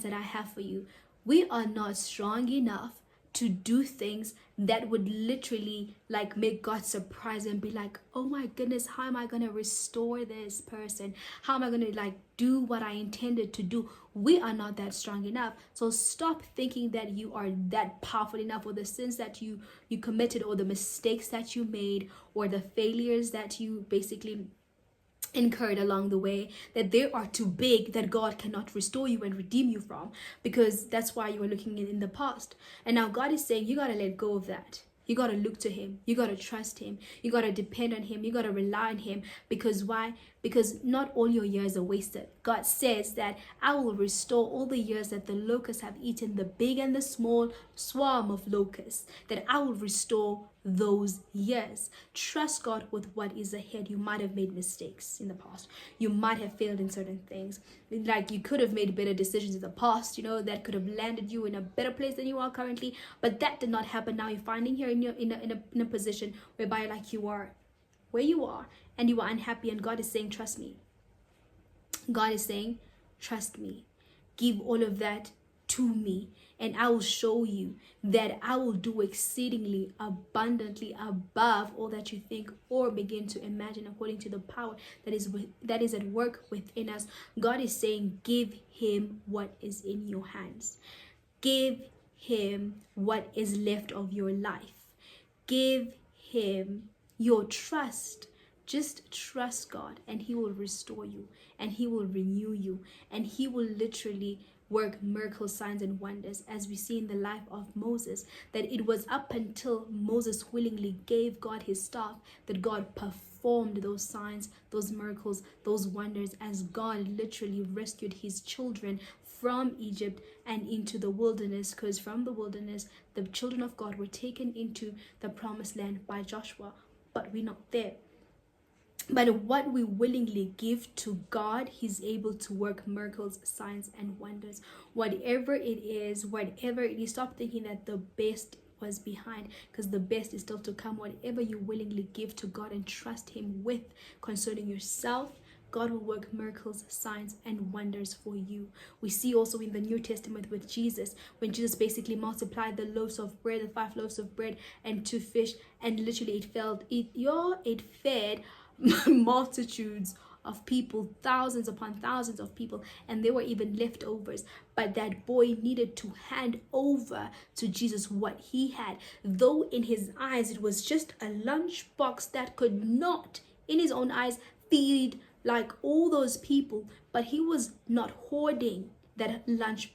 that I have for you. We are not strong enough to do things that would literally like make God surprised and be like, oh my goodness, how am I going to restore this person? How am I going to like do what I intended to do? We are not that strong enough. So stop thinking that you are that powerful enough, or the sins that you committed, or the mistakes that you made, or the failures that you basically incurred along the way, that they are too big, that God cannot restore you and redeem you from, because that's why you were looking in the past. And now God is saying you got to let go of that. You got to look to him. You got to trust him. You got to depend on him. You got to rely on him. Because why? Because not all your years are wasted. God says that I will restore all the years that the locusts have eaten, the big and the small swarm of locusts, that I will restore those years. Trust God with what is ahead. You might have made mistakes in the past. You might have failed in certain things. Like you could have made better decisions in the past, that could have landed you in a better place than you are currently. But that did not happen. Now you're finding here in a position whereby like you are where you are and you are unhappy, and God is saying, trust me. God is saying, trust me. Give all of that to me, and I will show you that I will do exceedingly abundantly above all that you think or begin to imagine, according to the power that is at work within us. God is saying, give him what is in your hands. Give him what is left of your life. Give him your trust. Just trust God, and he will restore you, and he will renew you, and he will literally work miracles, signs, and wonders, as we see in the life of Moses, that it was up until Moses willingly gave God his staff that God performed those signs, those miracles, those wonders, as God literally rescued his children from Egypt and into the wilderness, because from the wilderness the children of God were taken into the promised land by Joshua, but we're not there. But what we willingly give to God, he's able to work miracles, signs, and wonders. Whatever it is, stop thinking that the best was behind, because the best is still to come. Whatever you willingly give to God and trust him with concerning yourself, God will work miracles, signs, and wonders for you. We see also in the New Testament with Jesus, when Jesus basically multiplied the loaves of bread, the 5 loaves of bread and 2 fish, and literally it fed multitudes of people, thousands upon thousands of people, and there were even leftovers. But that boy needed to hand over to Jesus what he had, though in his eyes it was just a lunchbox that could not, in his own eyes, feed like all those people. But he was not hoarding that lunchbox.